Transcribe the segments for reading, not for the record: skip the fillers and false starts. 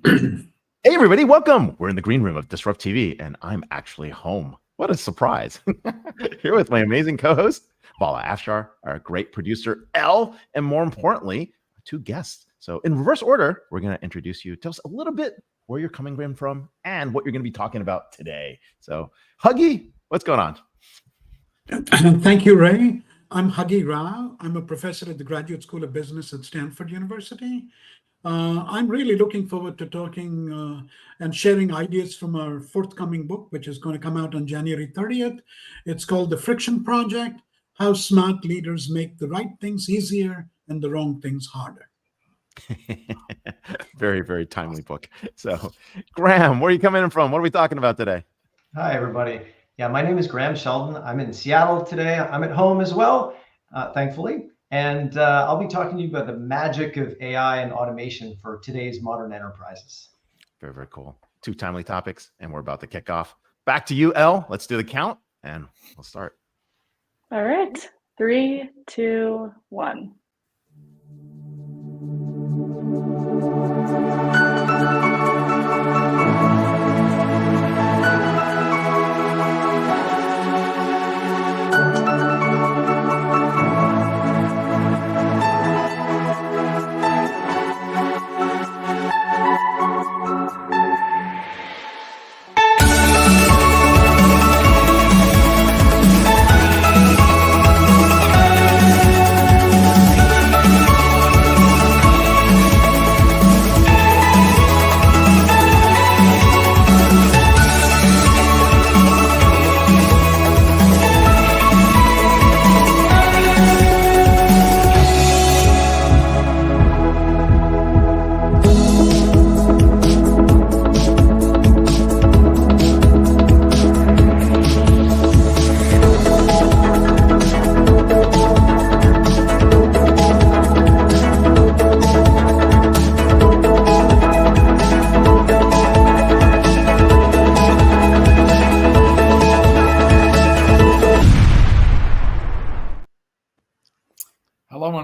Hey, everybody, welcome. We're in the green room of Disrupt TV, and I'm actually home. What a surprise. Here with my amazing co-host, Vala Afshar, our great producer, Elle, and more importantly, two guests. So in reverse order, we're going to introduce you. Tell us a little bit where you're coming in from and what you're going to be talking about today. So Huggy, what's going on? Thank you, Ray. I'm Huggy Rao. I'm a professor at the Graduate School of Business at Stanford University. I'm really looking forward to talking and sharing ideas from our forthcoming book, which is going to come out on January 30th. It's called The Friction Project: How Smart Leaders Make the Right Things Easier and the Wrong Things Harder. Very, very timely book. So, Graham, where are you coming in from? What are we talking about today? Hi, everybody. Yeah, my name is Graham Sheldon. I'm in Seattle today. I'm at home as well, thankfully. And I'll be talking to you about the magic of AI and automation for today's modern enterprises. Very, very cool. Two timely topics, and we're about to kick off. Back to you, Elle. Let's do the count, and we'll start. All right. 3, 2, 1.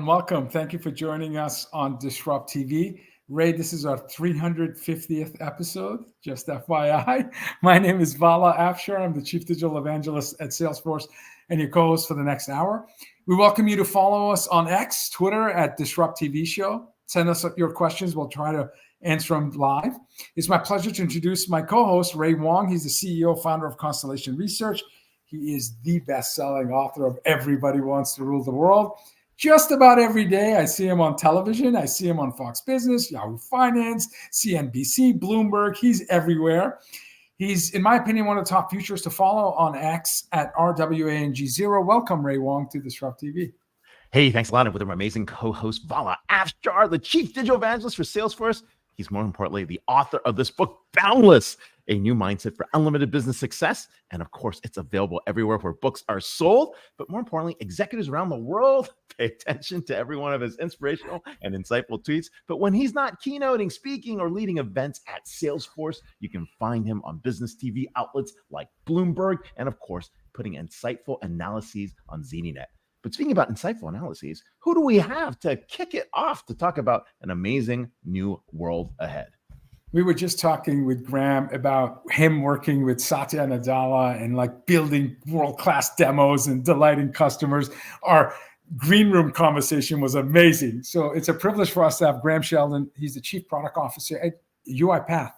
Welcome. Thank you for joining us on Disrupt TV. Ray, this is our 350th episode, just FYI. My name is Vala Afshar. I'm the Chief Digital Evangelist at Salesforce and your co-host for the next hour. We welcome you to follow us on X, Twitter at Disrupt TV Show. Send us your questions. We'll try to answer them live. It's my pleasure to introduce my co-host, Ray Wang. He's the CEO, founder of Constellation Research. He is the best-selling author of Everybody Wants to Rule the World. Just about every day, I see him on television. I see him on Fox Business, Yahoo Finance, CNBC, Bloomberg. He's everywhere. He's, in my opinion, one of the top futures to follow on X at RWANG0. Welcome, Ray Wang, to Disrupt TV. Hey, thanks a lot. And with our amazing co-host, Vala Afshar, the Chief Digital Evangelist for Salesforce. He's more importantly the author of this book, Boundless, a new mindset for unlimited business success. And of course, it's available everywhere where books are sold. But more importantly, executives around the world pay attention to every one of his inspirational and insightful tweets. But when he's not keynoting, speaking, or leading events at Salesforce, you can find him on business TV outlets like Bloomberg, and of course, putting insightful analyses on ZDNet. But speaking about insightful analyses, who do we have to kick it off to talk about an amazing new world ahead? We were just talking with Graham about him working with Satya Nadella and like building world-class demos and delighting customers. Our green room conversation was amazing. So it's a privilege for us to have Graham Sheldon. He's the Chief Product Officer at UiPath.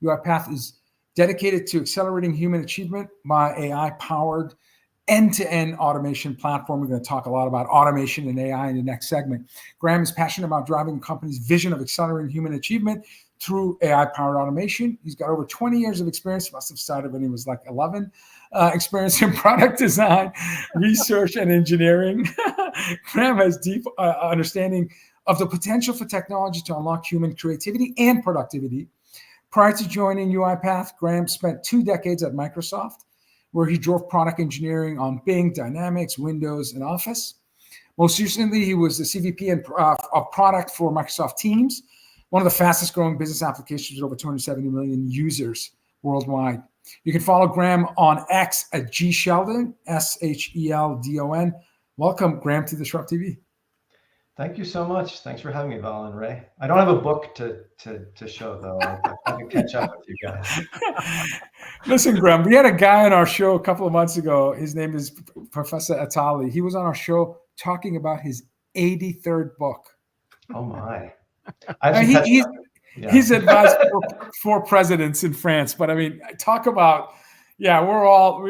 UiPath is dedicated to accelerating human achievement by AI-powered end-to-end automation platform. We're going to talk a lot about automation and AI in the next segment. Graham is passionate about driving the company's vision of accelerating human achievement through AI-powered automation. He's got over 20 years of experience. Must have started when he was like 11. Experience in product design, research, and engineering. Graham has deep understanding of the potential for technology to unlock human creativity and productivity. Prior to joining UiPath, Graham spent 2 decades at Microsoft, where he drove product engineering on Bing, Dynamics, Windows, and Office. Most recently, he was the CVP of product for Microsoft Teams, one of the fastest growing business applications with over 270 million users worldwide. You can follow Graham on X at @GSheldon, SHELDON. Welcome, Graham, to Disrupt TV. Thank you so much. Thanks for having me, Val and Ray. I don't have a book to show though. I can catch up with you guys. Listen, Graham, we had a guy on our show a couple of months ago. His name is Professor Atali. He was on our show talking about his 83rd book. Oh my! He's advised four presidents in France. But I mean, talk about, yeah, we were all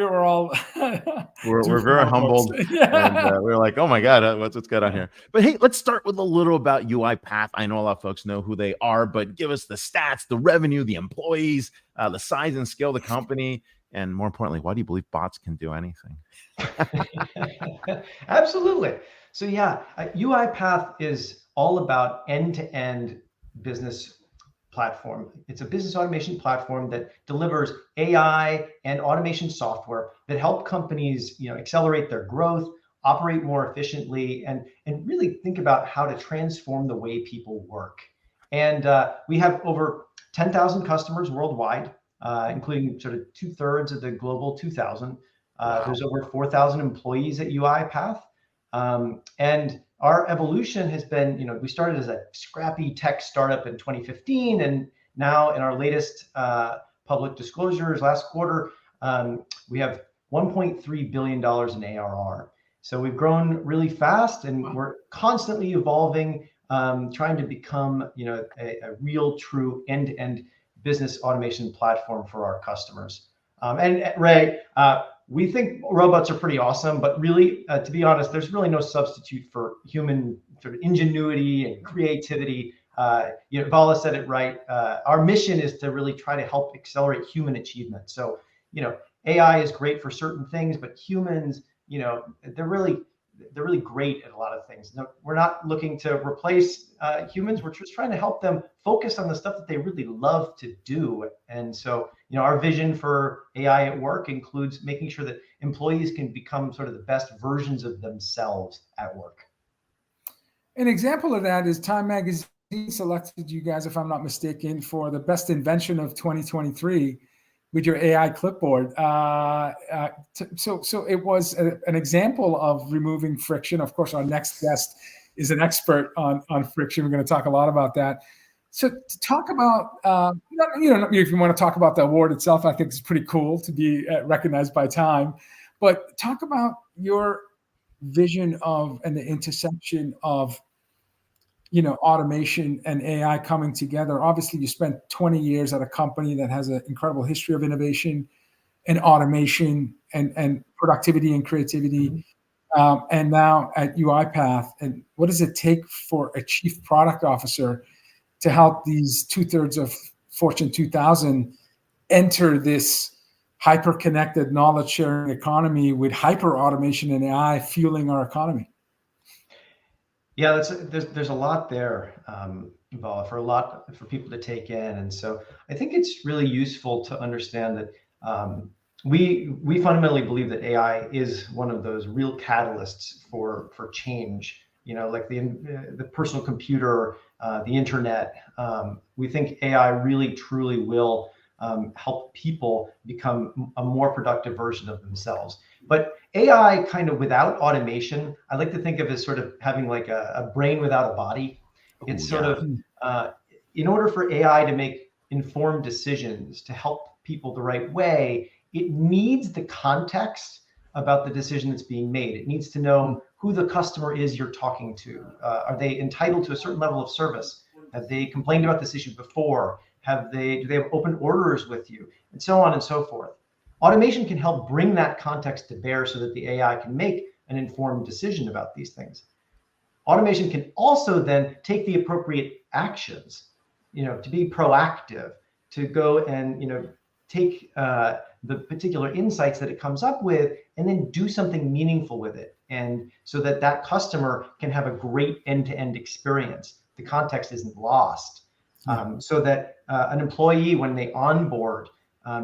we're very humbled. Yeah. And we're like, oh my God, what's going on here? But hey, let's start with a little about UiPath. I know a lot of folks know who they are, but give us the stats, the revenue, the employees, the size and scale of the company, and more importantly, why do you believe bots can do anything? Absolutely. So yeah, UiPath is all about end-to-end business platform. It's a business automation platform that delivers AI and automation software that help companies, accelerate their growth, operate more efficiently, and really think about how to transform the way people work. And we have over 10,000 customers worldwide, including sort of 2/3 of the global 2,000. Wow. There's over 4,000 employees at UiPath. And our evolution has been, we started as a scrappy tech startup in 2015, and now in our latest public disclosures last quarter, we have $1.3 billion in ARR. So we've grown really fast, and we're constantly evolving, trying to become, a real, true end-to-end business automation platform for our customers. And Ray, we think robots are pretty awesome, but really, to be honest, there's really no substitute for human sort of ingenuity and creativity. Vala said it right. Our mission is to really try to help accelerate human achievement. So, AI is great for certain things, but humans, they're really great at a lot of things. No, we're not looking to replace humans. We're just trying to help them focus on the stuff that they really love to do. And so, our vision for AI at work includes making sure that employees can become sort of the best versions of themselves at work. An example of that is Time Magazine selected you guys, if I'm not mistaken, for the best invention of 2023 with your AI clipboard. So it was an example of removing friction. Of course, our next guest is an expert on friction. We're going to talk a lot about that. So to talk about, if you want to talk about the award itself, I think it's pretty cool to be recognized by Time. But talk about your vision of and the intersection of automation and AI coming together. Obviously, you spent 20 years at a company that has an incredible history of innovation and automation and productivity and creativity. And now at UiPath. And what does it take for a chief product officer to help these 2/3 of Fortune 2000 enter this hyper-connected knowledge-sharing economy with hyper-automation and AI fueling our economy? Yeah, there's a lot there, Vala, for people to take in, and so I think it's really useful to understand that we fundamentally believe that AI is one of those real catalysts for change. Like the personal computer, the internet. We think AI really truly will help people become a more productive version of themselves. But AI kind of without automation, I like to think of as sort of having like a brain without a body. It's sort of, in order for AI to make informed decisions, to help people the right way, it needs the context about the decision that's being made. It needs to know who the customer is you're talking to. Are they entitled to a certain level of service? Have they complained about this issue before? Do they have open orders with you? And so on and so forth. Automation can help bring that context to bear so that the AI can make an informed decision about these things. Automation can also then take the appropriate actions, to be proactive, to go and, take the particular insights that it comes up with and then do something meaningful with it. And so that customer can have a great end-to-end experience. The context isn't lost. So that an employee, when they onboard,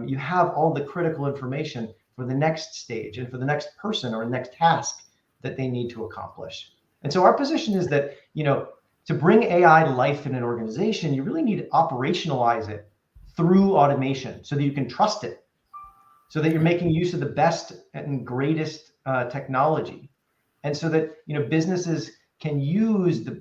you have all the critical information for the next stage and for the next person or the next task that they need to accomplish. And so our position is that, to bring AI to life in an organization, you really need to operationalize it through automation so that you can trust it, so that you're making use of the best and greatest technology. And so that, businesses can use the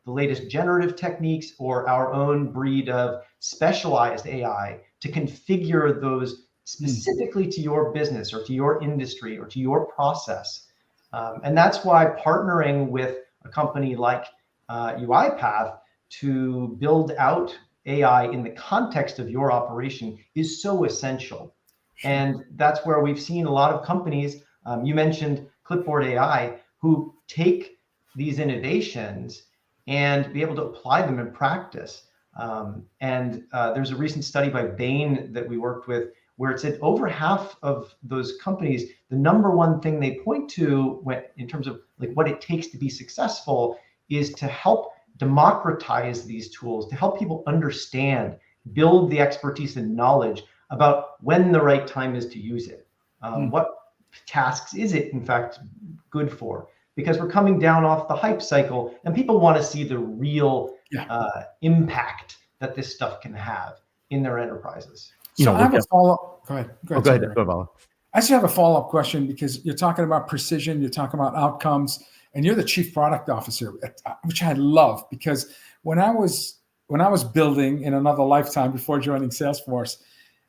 latest generative techniques or our own breed of specialized AI to configure those specifically to your business or to your industry or to your process. And that's why partnering with a company like UiPath to build out AI in the context of your operation is so essential. And that's where we've seen a lot of companies, you mentioned Clipboard AI, who take these innovations and be able to apply them in practice. And there's a recent study by Bain that we worked with where it said over half of those companies, the number one thing they point to in terms of like what it takes to be successful is to help democratize these tools, to help people understand, build the expertise and knowledge about when the right time is to use it. What tasks is it in fact good for? Because we're coming down off the hype cycle and people want to see the real impact that this stuff can have in their enterprises. So I have a follow-up. Go ahead. Go ahead, Vala. I just have a follow-up question because you're talking about precision, you're talking about outcomes, and you're the chief product officer, which I love because when I was building in another lifetime before joining Salesforce,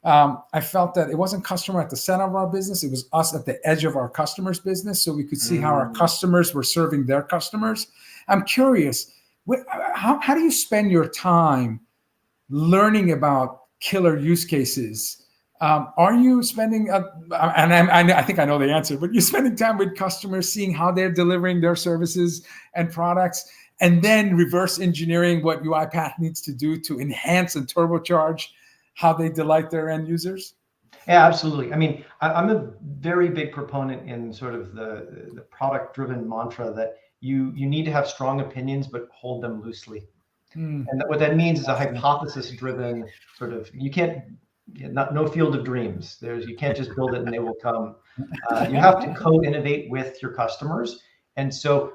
I felt that it wasn't customer at the center of our business. It was us at the edge of our customers' business. So we could see how our customers were serving their customers. I'm curious, how do you spend your time learning about killer use cases? Are you spending, I think I know the answer, but you're spending time with customers, seeing how they're delivering their services and products, and then reverse engineering what UiPath needs to do to enhance and turbocharge how they delight their end users? Yeah, absolutely. I mean, I'm a very big proponent in sort of the product-driven mantra that you need to have strong opinions, but hold them loosely. And what that means is a hypothesis-driven sort of, no field of dreams. You can't just build it and they will come. You have to co-innovate with your customers. And so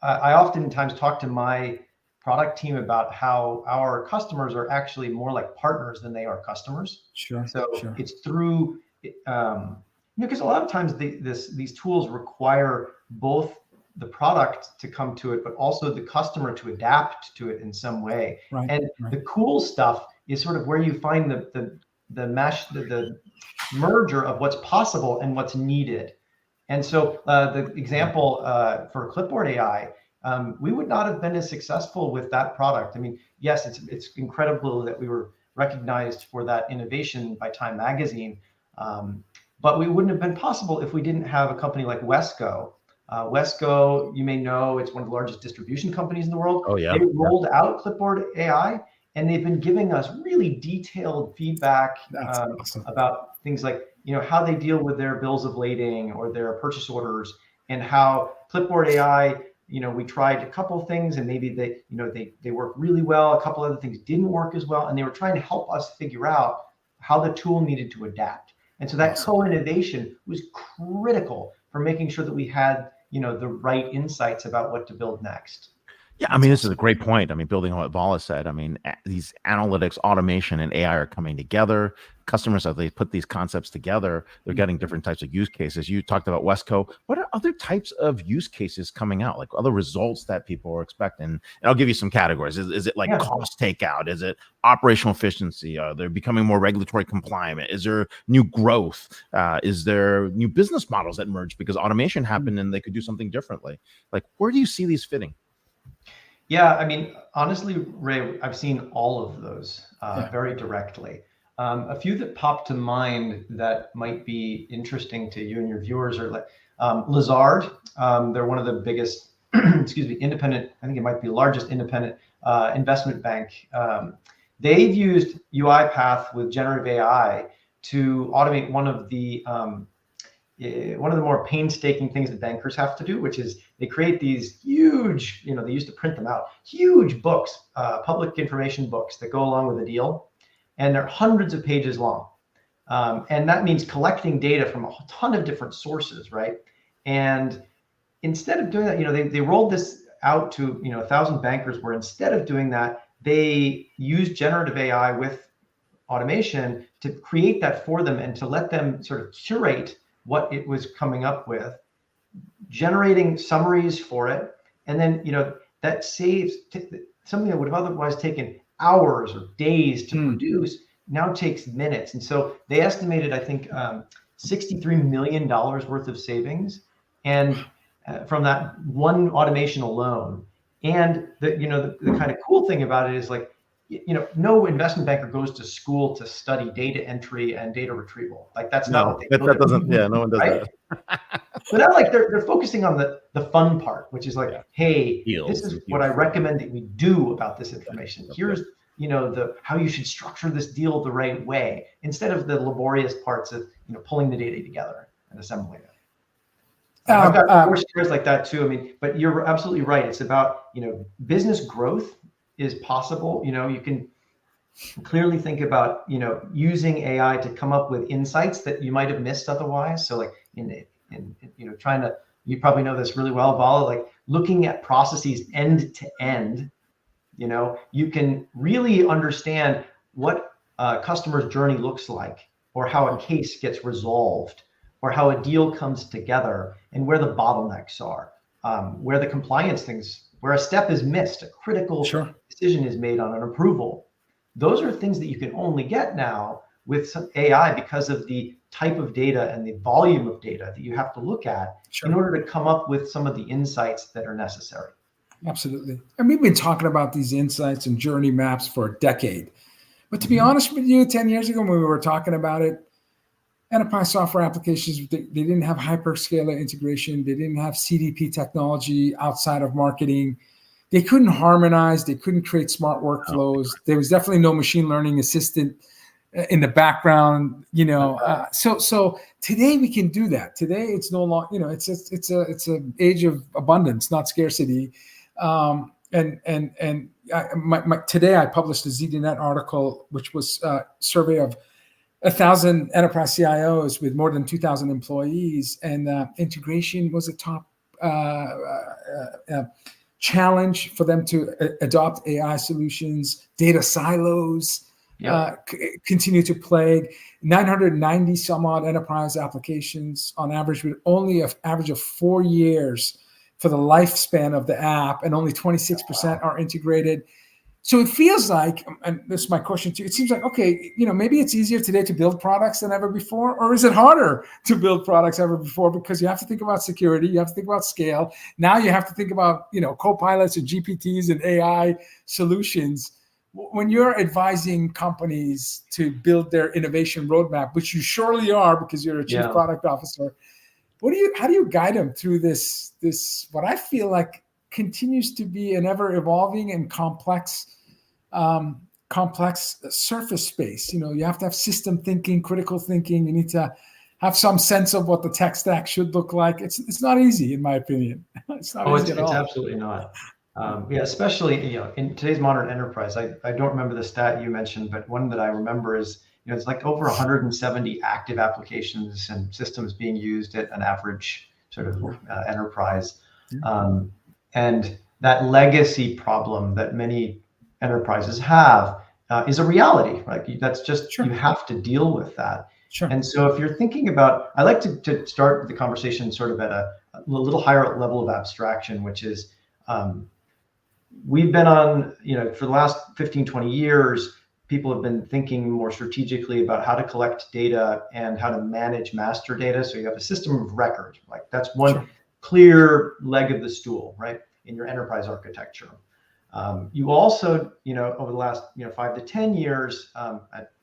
I oftentimes talk to my product team about how our customers are actually more like partners than they are customers. Sure. It's through, because a lot of times these tools require both the product to come to it, but also the customer to adapt to it in some way. Right, and the cool stuff is sort of where you find the merger of what's possible and what's needed. And so the example for Clipboard AI, we would not have been as successful with that product. I mean, yes, it's incredible that we were recognized for that innovation by Time Magazine, but we wouldn't have been possible if we didn't have a company like Wesco. Wesco, you may know, it's one of the largest distribution companies in the world. Oh, yeah. They rolled out Clipboard AI, and they've been giving us really detailed feedback awesome. about things like, how they deal with their bills of lading or their purchase orders, and how Clipboard AI, we tried a couple of things and maybe they work really well. A couple other things didn't work as well. And they were trying to help us figure out how the tool needed to adapt. And so that co-innovation was critical for making sure that we had, the right insights about what to build next. Yeah, I mean, this is a great point. I mean, building on what Vala said, I mean, these analytics, automation, and AI are coming together. Customers, as they put these concepts together, they're getting different types of use cases. You talked about Wesco. What are other types of use cases coming out, like other results that people are expecting? And I'll give you some categories. Is it like cost takeout? Is it operational efficiency? They're becoming more regulatory compliant? Is there new growth? Is there new business models that emerge because automation happened and they could do something differently? Like, where do you see these fitting? Yeah, I mean, honestly, Ray, I've seen all of those very directly. A few that pop to mind that might be interesting to you and your viewers are like Lazard. They're one of the biggest, independent, I think it might be the largest independent investment bank. They've used UiPath with generative AI to automate one of the more painstaking things that bankers have to do, which is they create these huge, they used to print them out, huge books, public information books that go along with a deal. And they're hundreds of pages long. And that means collecting data from a ton of different sources, right? And instead of doing that, they rolled this out to 1,000 bankers where instead of doing that, they used generative AI with automation to create that for them and to let them sort of curate what it was coming up with, generating summaries for it, And then, that saves something that would have otherwise taken hours or days to produce now takes minutes. And so they estimated, I think, $63 million worth of savings, and from that one automation alone. And the kind of cool thing about it is, like, no investment banker goes to school to study data entry and data retrieval. Like, that's not what they do. That doesn't. Yeah, no one does right? that. But now, like, they're focusing on the fun part, which is like, hey, this is what I recommend that we do about this information. Here's how you should structure this deal the right way, instead of the laborious parts of pulling the data together and assembling it. I've got more stories like that too. I mean, but you're absolutely right. It's about business growth is possible. You can clearly think about using AI to come up with insights that you might have missed otherwise. So, like, in trying to, you probably know this really well, Vala, like looking at processes end to end. You can really understand what a customer's journey looks like, or how a case gets resolved, or how a deal comes together, and where the bottlenecks are, where the compliance things, where a step is missed, a critical decision is made on an approval. Those are things that you can only get now with some AI, because of the type of data and the volume of data that you have to look at in order to come up with some of the insights that are necessary. Absolutely. And we've been talking about these insights and journey maps for a decade. But to be honest with you, 10 years ago when we were talking about it, enterprise software applications, they didn't have hyperscaler integration. They didn't have CDP technology outside of marketing. They couldn't harmonize. They couldn't create smart workflows. There was definitely no machine learning assistant in the background, so today we can do that. Today it's no longer, it's an age of abundance, not scarcity. Today I published a ZDNet article, which was a survey of 1,000 enterprise CIOs with more than 2,000 employees, and integration was a top challenge for them to adopt AI solutions. Data silos continue to plague. 990 some odd enterprise applications on average, with only an average of 4 years for the lifespan of the app, and only 26% are integrated. So it feels like, and this is my question to you, it seems like, okay, maybe it's easier today to build products than ever before, or is it harder to build products ever before? Because you have to think about security, you have to think about scale. Now you have to think about, co-pilots and GPTs and AI solutions. When you're advising companies to build their innovation roadmap, which you surely are because you're a chief product officer, how do you guide them through this what I feel like continues to be an ever evolving and complex surface space? You have to have system thinking, critical thinking. You need to have some sense of what the tech stack should look like. It's not easy, in my opinion. It's not easy at all. It's absolutely not. Especially in today's modern enterprise. I don't remember the stat you mentioned, but one that I remember is it's like over 170 active applications and systems being used at an average sort of enterprise. And that legacy problem that many enterprises have is a reality, right? That's just, you have to deal with that. And so if you're thinking about, I like to start the conversation sort of at a little higher level of abstraction, which is, we've been on, for the last 15, 20 years, people have been thinking more strategically about how to collect data and how to manage master data. So you have a system of record, like that's one clear leg of the stool, right, in your enterprise architecture. You also, over the last 5 to 10 years,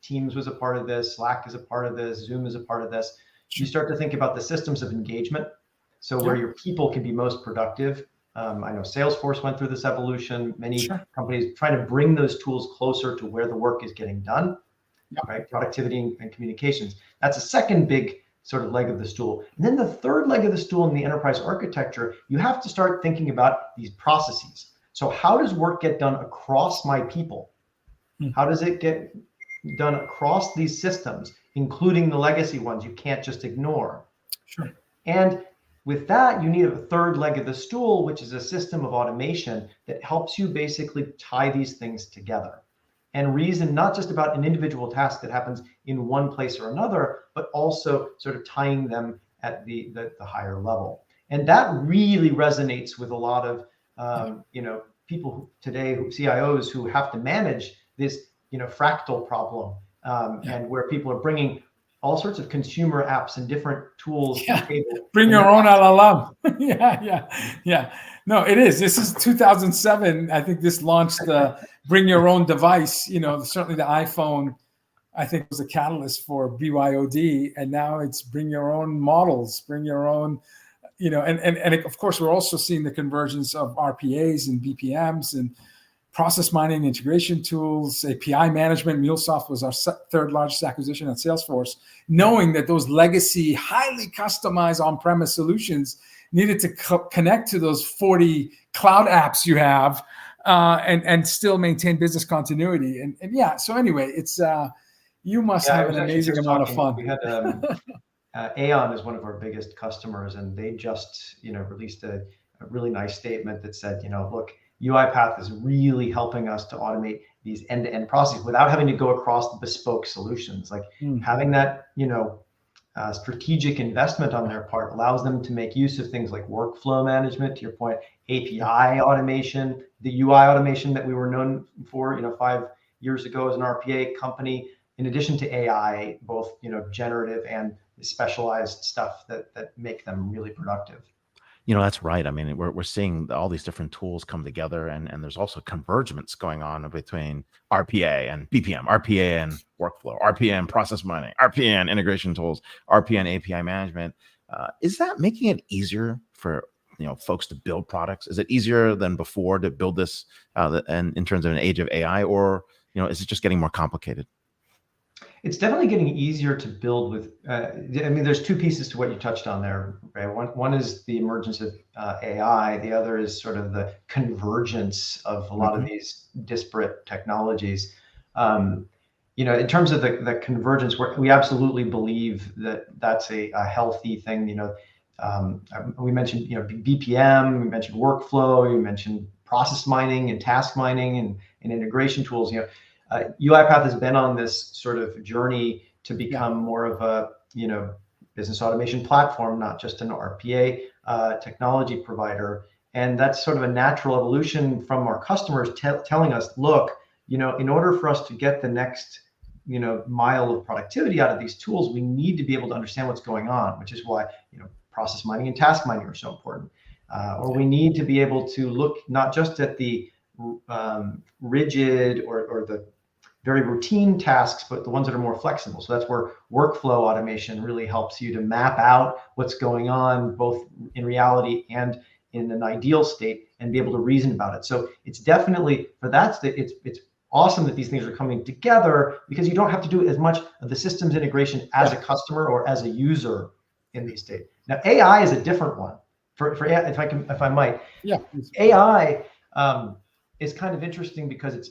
Teams was a part of this, Slack is a part of this, Zoom is a part of this. You start to think about the systems of engagement. So where your people can be most productive. I know Salesforce went through this evolution. Many companies trying to bring those tools closer to where the work is getting done, right? Productivity and communications. That's a second big sort of leg of the stool. And then the third leg of the stool in the enterprise architecture, you have to start thinking about these processes. So how does work get done across my people? How does it get done across these systems, including the legacy ones you can't just ignore? And with that, you need a third leg of the stool, which is a system of automation that helps you basically tie these things together and reason not just about an individual task that happens in one place or another, but also sort of tying them at the higher level. And that really resonates with a lot of People today, CIOs who have to manage this, fractal problem, and where people are bringing all sorts of consumer apps and different tools to the table. Bring your own LLM. Yeah. No, it is. This is 2007. I think this launched the bring your own device. Certainly the iPhone, I think, was a catalyst for BYOD, and now it's bring your own models, bring your own, and of course we're also seeing the convergence of RPAs and BPMs and process mining integration tools, API management. MuleSoft was our third largest acquisition at Salesforce, knowing that those legacy, highly customized on-premise solutions needed to connect to those 40 cloud apps you have, and still maintain business continuity. And so anyway, it's you must have an amazing amount of fun. We had Aon is one of our biggest customers, and they just released a really nice statement that said, look, UiPath is really helping us to automate these end-to-end processes without having to go across the bespoke solutions. Like having that, strategic investment on their part allows them to make use of things like workflow management, to your point, API automation, the UI automation that we were known for, 5 years ago as an RPA company, in addition to AI, both, generative and specialized stuff that make them really productive. That's right. I mean, we're seeing all these different tools come together, and there's also convergence going on between RPA and BPM, RPA and workflow, RPA and process mining, RPA and integration tools, RPA and API management. Is that making it easier for folks to build products? Is it easier than before to build this, and in terms of an age of AI, or is it just getting more complicated? It's definitely getting easier to build with. There's two pieces to what you touched on there, right? One is the emergence of AI. The other is sort of the convergence of a lot of these disparate technologies. In terms of the convergence, we absolutely believe that that's a healthy thing. We mentioned BPM, we mentioned workflow, we mentioned process mining and task mining and integration tools. UiPath has been on this sort of journey to become more of a business automation platform, not just an RPA technology provider. And that's sort of a natural evolution from our customers telling us, look, in order for us to get the next mile of productivity out of these tools, we need to be able to understand what's going on, which is why process mining and task mining are so important. Or we need to be able to look not just at the rigid or the very routine tasks, but the ones that are more flexible. So that's where workflow automation really helps you to map out what's going on, both in reality and in an ideal state, and be able to reason about it. So it's definitely, for that, it's awesome that these things are coming together, because you don't have to do as much of the systems integration as a customer or as a user in these days. Now, AI is a different one. For AI, if I might, AI is kind of interesting because it's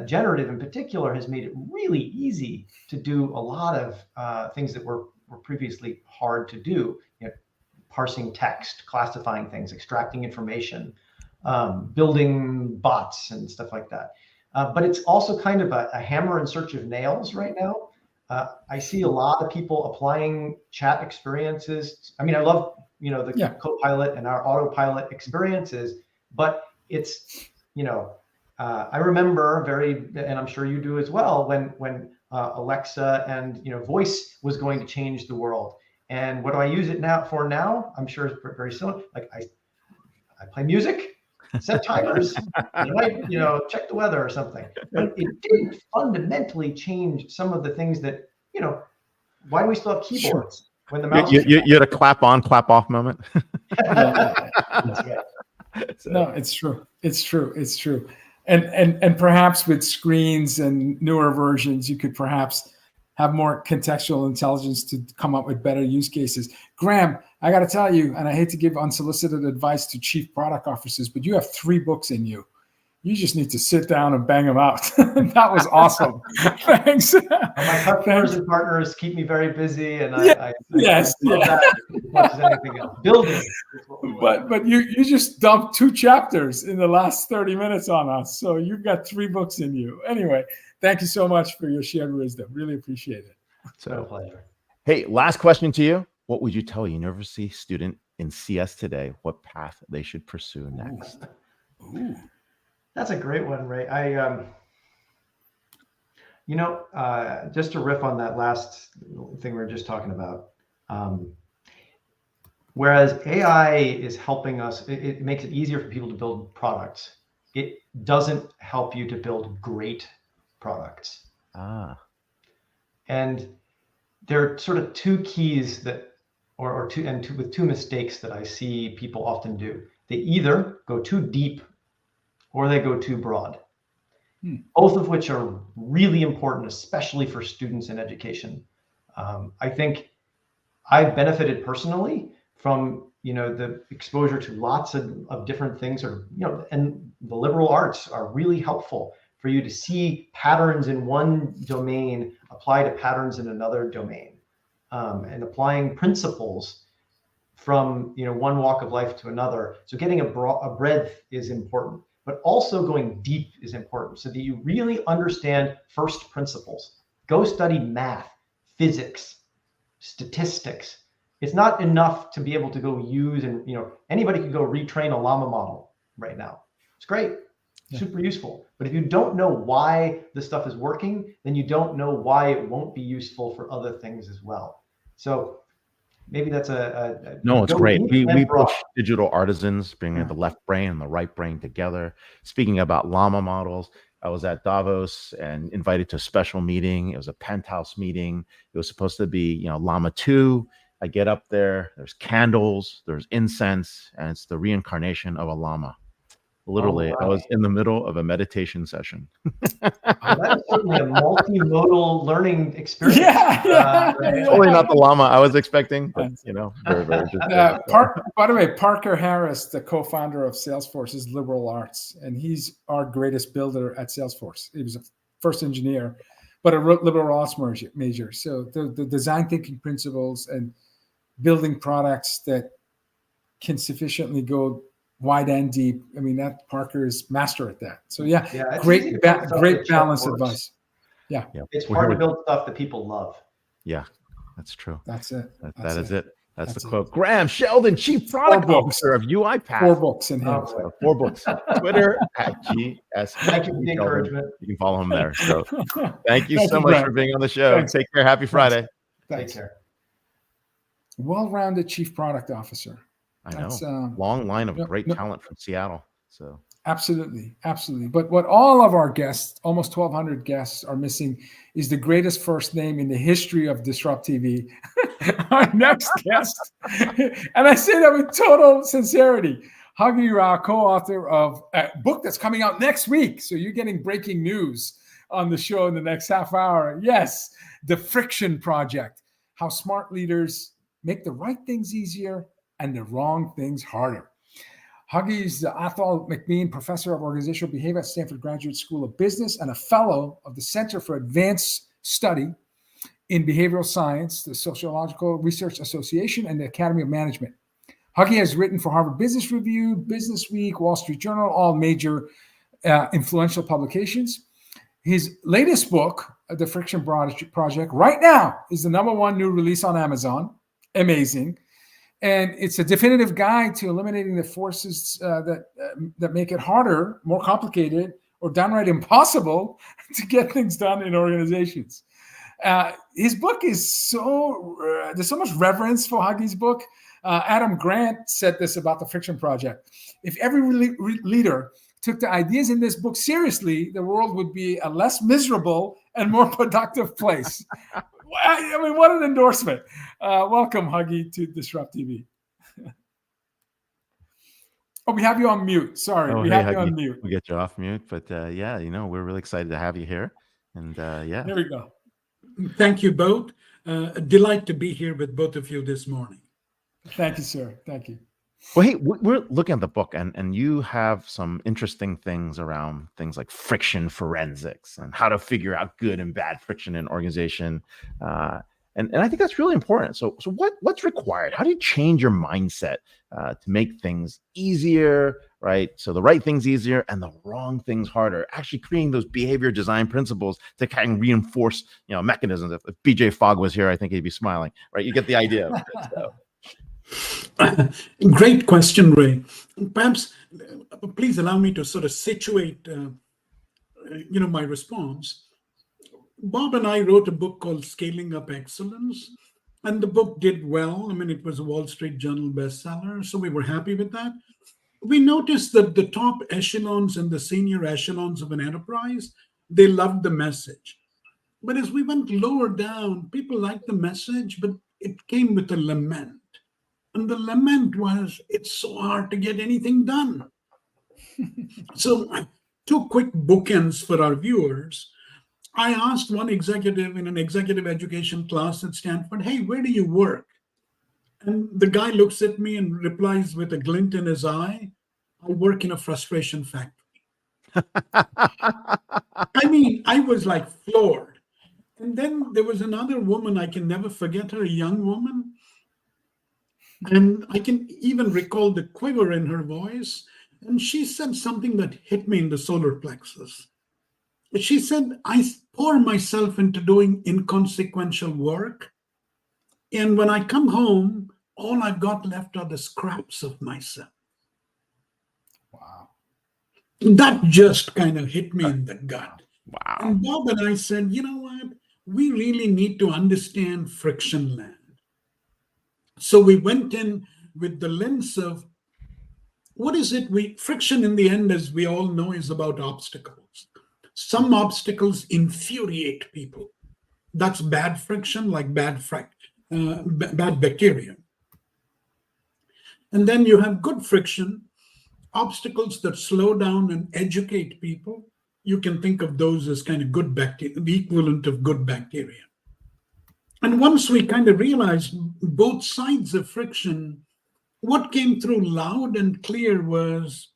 generative in particular has made it really easy to do a lot of things that were previously hard to do. Parsing text, classifying things, extracting information, building bots and stuff like that. But it's also kind of a hammer in search of nails right now. I see a lot of people applying chat experiences. I love the Copilot and our autopilot experiences, but it's I remember and I'm sure you do as well, when Alexa and voice was going to change the world. And what do I use it for now? I'm sure it's very similar. Like I play music, set timers, and I check the weather or something. But it didn't fundamentally change some of the things that why do we still have keyboards when the mouse? You had a clap on, clap off moment. That's right. No, it's true. It's true. And perhaps with screens and newer versions, you could perhaps have more contextual intelligence to come up with better use cases. Graham, I got to tell you, and I hate to give unsolicited advice to chief product officers, but you have 3 books in you. You just need to sit down and bang them out. That was awesome. Thanks. My customers and partners keep me very busy, and I love that as much as anything else. Building. But you just dumped 2 chapters in the last 30 minutes on us, so you've got 3 books in you. Anyway, thank you so much for your shared wisdom. Really appreciate it. No pleasure. Hey, last question to you. What would you tell a university student in CS today what path they should pursue next? Ooh. That's a great one, Ray. Just to riff on that last thing we were just talking about, whereas AI is helping us, it makes it easier for people to build products. It doesn't help you to build great products. And there are sort of two keys that, with two mistakes that I see people often do. They either go too deep or they go too broad. Both of which are really important, especially for students in education. I think I've benefited personally from the exposure to lots of different things, and the liberal arts are really helpful for you to see patterns in one domain apply to patterns in another domain, and applying principles from one walk of life to another. So getting a breadth is important, but also going deep is important so that you really understand first principles. Go study math, physics, statistics. It's not enough to be able to go use anybody can go retrain a llama model right now. It's great, super useful. But if you don't know why the stuff is working, then you don't know why it won't be useful for other things as well. So maybe that's no, it's great. We broad. push digital artisans, bringing the left brain and the right brain together. Speaking about llama models, I was at Davos and invited to a special meeting. It was a penthouse meeting. It was supposed to be, Llama 2. I get up there, there's candles, there's incense, and it's the reincarnation of a llama. Literally, I was in the middle of a meditation session. That is certainly a multimodal learning experience. Totally not the llama I was expecting, but very, very interesting. By the way, Parker Harris, the co-founder of Salesforce, is liberal arts, and he's our greatest builder at Salesforce. He was a first engineer, but a liberal arts major. So the design thinking principles and building products that can sufficiently go wide and deep. I mean, that Parker is master at that. So great balance advice. Yeah. It's hard to build stuff that people love. Yeah, that's true. That's it. That is it. That's the quote. Graham Sheldon, Chief Product Officer of UiPath. 4 books in him. 4 books. Twitter @GS. Thank you for the encouragement. You can follow him there. So thank you so much for being on the show. Thanks. Take care. Happy Friday. Thanks. Take care. Well-rounded Chief Product Officer. I know. Long line of great talent from Seattle. So absolutely. But what all of our guests, almost 1,200 guests, are missing is the greatest first name in the history of Disrupt TV. Our next guest, and I say that with total sincerity, Huggy Rao, co-author of a book that's coming out next week. So you're getting breaking news on the show in the next half hour. Yes, The Friction Project: How Smart Leaders Make the Right Things Easier and the Wrong Things Harder. Huggy's the Athol McBean Professor of Organizational Behavior at Stanford Graduate School of Business and a fellow of the Center for Advanced Study in Behavioral Science, the Sociological Research Association, and the Academy of Management. Huggy has written for Harvard Business Review, Business Week, Wall Street Journal, all major influential publications. His latest book, The Friction Project, right now is the #1 new release on Amazon. Amazing. And it's a definitive guide to eliminating the forces that make it harder, more complicated, or downright impossible to get things done in organizations. His book is there's so much reverence for Huggy's book. Adam Grant said this about The Friction Project. If every leader took the ideas in this book seriously, the world would be a less miserable and more productive place. I mean, what an endorsement. Welcome, Huggy, to Disrupt TV. Oh, we have you on mute. Sorry, we have you on mute. We'll get you off mute. But we're really excited to have you here. And There we go. Thank you both. A delight to be here with both of you this morning. Thank you, sir. Thank you. Well, hey, we're looking at the book, and you have some interesting things around things like friction forensics and how to figure out good and bad friction in an organization. And I think that's really important. So what's required? How do you change your mindset to make things easier, right? So the right things easier and the wrong things harder, actually creating those behavior design principles to kind of reinforce, mechanisms. If BJ Fogg was here, I think he'd be smiling, right? You get the idea of it, so. Great question, Ray. Perhaps, please allow me to sort of situate, my response. Bob and I wrote a book called Scaling Up Excellence, and the book did well. I mean, it was a Wall Street Journal bestseller, so we were happy with that. We noticed that the top echelons and the senior echelons of an enterprise, they loved the message. But as we went lower down, people liked the message, but it came with a lament. And the lament was, it's so hard to get anything done. So, two quick bookends for our viewers. I asked one executive in an executive education class at Stanford, hey, where do you work? And the guy looks at me and replies with a glint in his eye, I work in a frustration factory. I mean, I was like floored. And then there was another woman, I can never forget her, a young woman. And I can even recall the quiver in her voice. And she said something that hit me in the solar plexus. She said, I pour myself into doing inconsequential work. And when I come home, all I've got left are the scraps of myself. Wow. That just kind of hit me in the gut. Wow. And Bob and I said, you know what? We really need to understand friction land. So we went in with the lens of what is it friction in the end, as we all know, is about obstacles. Some obstacles infuriate people. That's bad friction, like bad bacteria. And then you have good friction, obstacles that slow down and educate people. You can think of those as kind of good bacteria, the equivalent of good bacteria. And once we kind of realized both sides of friction, what came through loud and clear was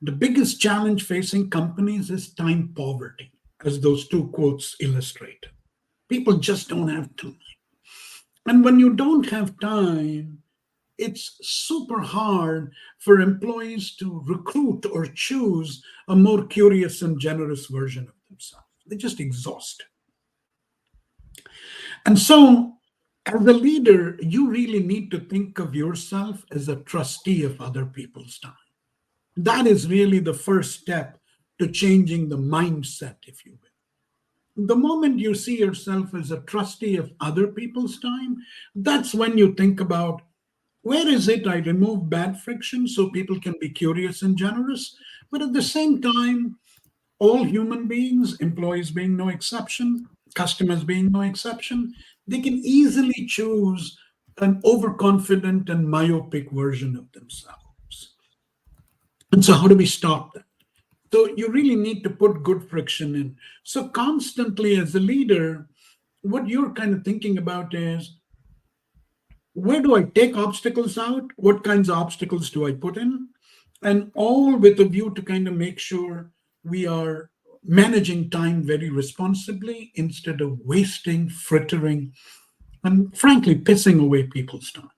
the biggest challenge facing companies is time poverty, as those two quotes illustrate. People just don't have time. And when you don't have time, it's super hard for employees to recruit or choose a more curious and generous version of themselves. They're just exhausted. And so, as a leader, you really need to think of yourself as a trustee of other people's time. That is really the first step to changing the mindset, if you will. The moment you see yourself as a trustee of other people's time, that's when you think about, where is it I remove bad friction so people can be curious and generous? But at the same time, all human beings, employees being no exception, customers being no exception, they can easily choose an overconfident and myopic version of themselves. And so how do we stop that? So you really need to put good friction in. So constantly as a leader, what you're kind of thinking about is, where do I take obstacles out? What kinds of obstacles do I put in? And all with a view to kind of make sure we are managing time very responsibly instead of wasting, frittering, and frankly, pissing away people's time.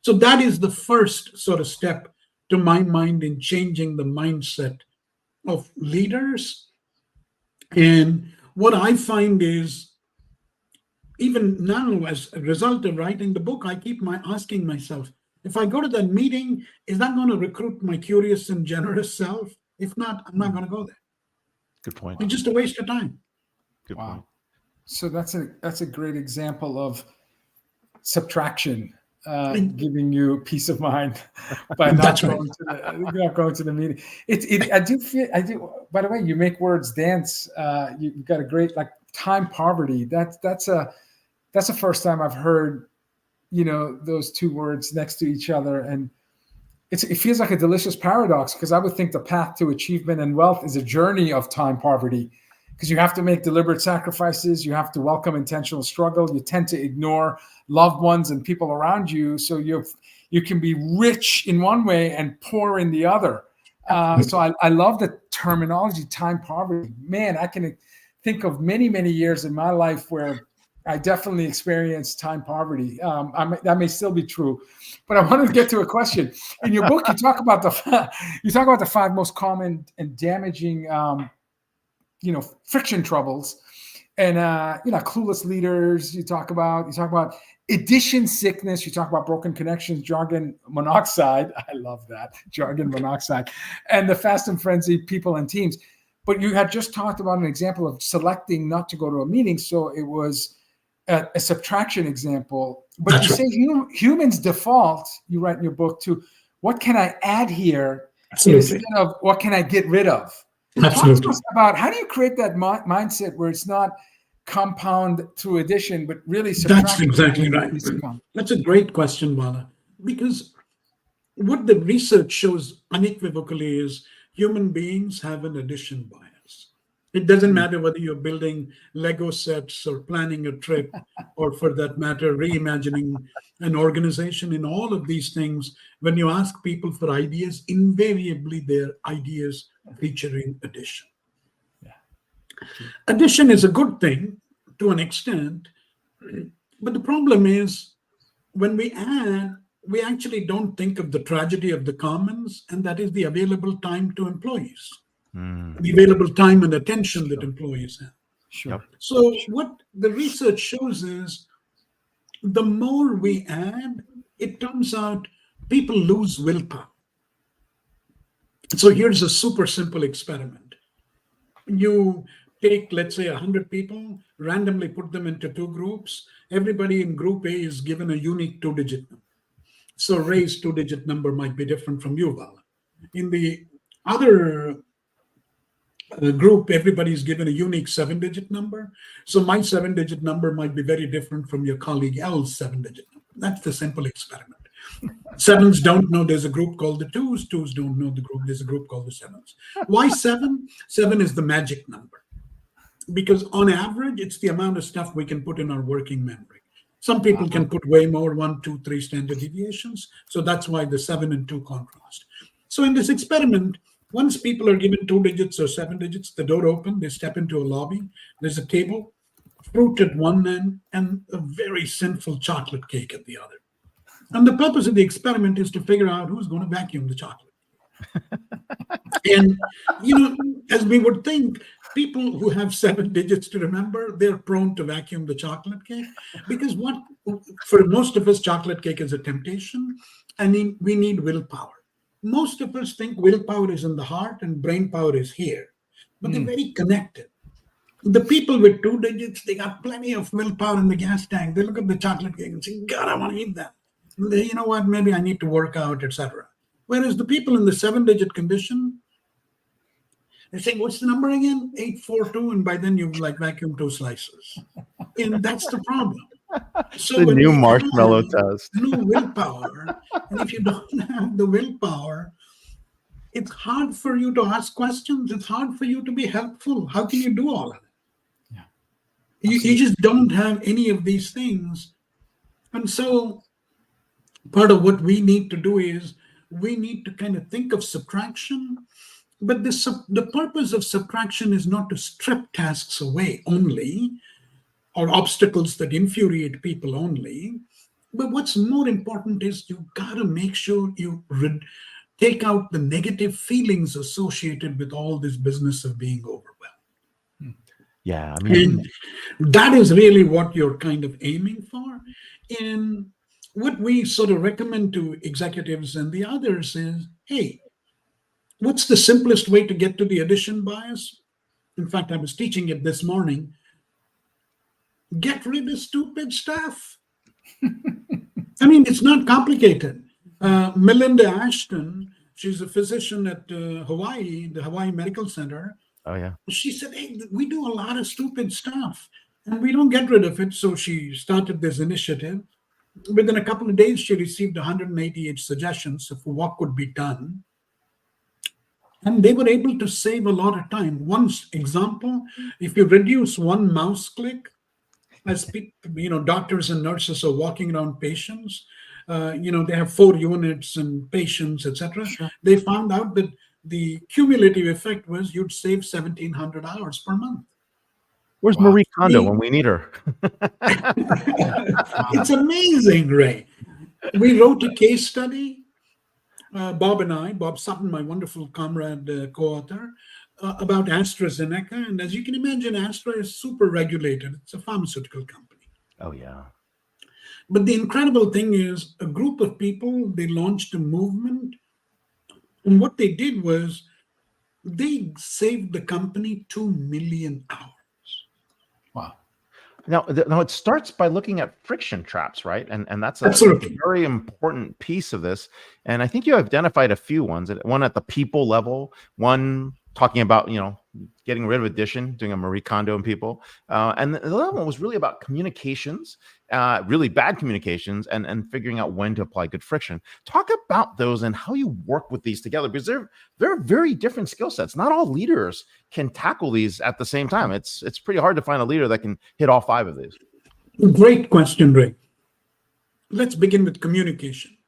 So that is the first sort of step, to my mind, in changing the mindset of leaders. And what I find is, even now, as a result of writing the book, I keep asking myself, if I go to that meeting, is that going to recruit my curious and generous self? If not, I'm not going to go there. Good point. It's just a waste of time. Good point. So that's a great example of subtraction, giving you peace of mind by not going to the meeting. I do. By the way, you make words dance. You've got a great time poverty. That's the first time I've heard, those two words next to each other, and it feels like a delicious paradox, because I would think the path to achievement and wealth is a journey of time poverty, because you have to make deliberate sacrifices. You have to welcome intentional struggle. You tend to ignore loved ones and people around you. So you can be rich in one way and poor in the other. So I love the terminology, time poverty. Man, I can think of many, many years in my life where I definitely experienced time poverty. That may still be true, but I wanted to get to a question. In your book, you talk about the 5 most common and damaging, friction troubles. And clueless leaders. You talk about edition sickness. You talk about broken connections, jargon monoxide. I love that, jargon monoxide, and the fast and frenzied people and teams. But you had just talked about an example of selecting not to go to a meeting, so it was a subtraction example. But That's you say humans default. You write in your book to what can I add here Absolutely. instead of what can I get rid of. Absolutely. Talk to us about how do you create that mindset where it's not compound through addition, but really subtract. That's exactly right. That's a great question, Vala, because what the research shows unequivocally is human beings have an addition bias. It doesn't matter whether you're building Lego sets or planning a trip, or for that matter, reimagining an organization. In all of these things, when you ask people for ideas, invariably their ideas featuring addition. Addition is a good thing to an extent, but the problem is when we add, we actually don't think of the tragedy of the commons, and that is the available time to employees, the available time and attention that employees have. Sure. So what the research shows is the more we add, it turns out people lose willpower. So here's a super simple experiment. You take, let's say, 100 people, randomly put them into two groups. Everybody in group A is given a unique 2-digit number. So Ray's 2-digit number might be different from you, Vala. In the other group, everybody is given a unique 7-digit number. So my 7-digit number might be very different from your colleague L's 7-digit number. That's the simple experiment. Sevens don't know there's a group called the twos. Twos don't know the group. There's a group called the sevens. Why 7? 7 is the magic number. Because on average, it's the amount of stuff we can put in our working memory. Some people can put way more, 1, 2, 3 standard deviations. So that's why the 7 and 2 contrast. So in this experiment, once people are given 2 digits or 7 digits, the door opens, they step into a lobby. There's a table, fruit at one end, and a very sinful chocolate cake at the other. And the purpose of the experiment is to figure out who's going to vacuum the chocolate. And, as we would think, people who have 7 digits to remember, they're prone to vacuum the chocolate cake. Because for most of us, chocolate cake is a temptation, and we need willpower. Most of us think willpower is in the heart and brain power is here, but they're very connected. The people with 2 digits, they got plenty of willpower in the gas tank. They look at the chocolate cake and say, God, I want to eat that. You know what, maybe I need to work out, etc. Whereas the people in the 7-digit condition, they say, what's the number again? 842, and by then you've vacuumed 2 slices. And that's the problem. So the new marshmallow test. No willpower. And if you don't have the willpower, it's hard for you to ask questions. It's hard for you to be helpful. How can you do all of it? Yeah. You just don't have any of these things. And so part of what we need to do is we need to kind of think of subtraction. But the purpose of subtraction is not to strip tasks away only, or obstacles that infuriate people only. But what's more important is you got to make sure you take out the negative feelings associated with all this business of being overwhelmed. Yeah, I mean, and that is really what you're kind of aiming for. And what we sort of recommend to executives and the others is, hey, what's the simplest way to get to the addition bias? In fact, I was teaching it this morning. Get rid of stupid stuff. I mean, it's not complicated. Melinda Ashton, she's a physician at the Hawaii Medical Center. Oh, yeah. She said, hey, we do a lot of stupid stuff and we don't get rid of it. So she started this initiative. Within a couple of days, she received 188 suggestions of what could be done. And they were able to save a lot of time. One example, if you reduce one mouse click, as people, doctors and nurses are walking around patients, they have 4 units and patients, etc. Sure. They found out that the cumulative effect was you'd save 1,700 hours per month. Where's Marie Kondo when we need her? It's amazing, Ray. We wrote a case study. Bob Sutton, my wonderful comrade, co-author, about AstraZeneca. And as you can imagine, Astra is super regulated. It's a pharmaceutical company. Oh, yeah. But the incredible thing is a group of people, they launched a movement. And what they did was they saved the company 2 million hours. Wow. Now, it starts by looking at friction traps, right? And that's a Absolutely. very important piece of this. And I think you identified a few ones. One at the people level, one talking about, getting rid of addition, doing a Marie Kondo on people. And the other one was really about communications, really bad communications, and figuring out when to apply good friction. Talk about those and how you work with these together, because they're very different skill sets. Not all leaders can tackle these at the same time. It's pretty hard to find a leader that can hit all 5 of these. Great question, Ray. Let's begin with communication.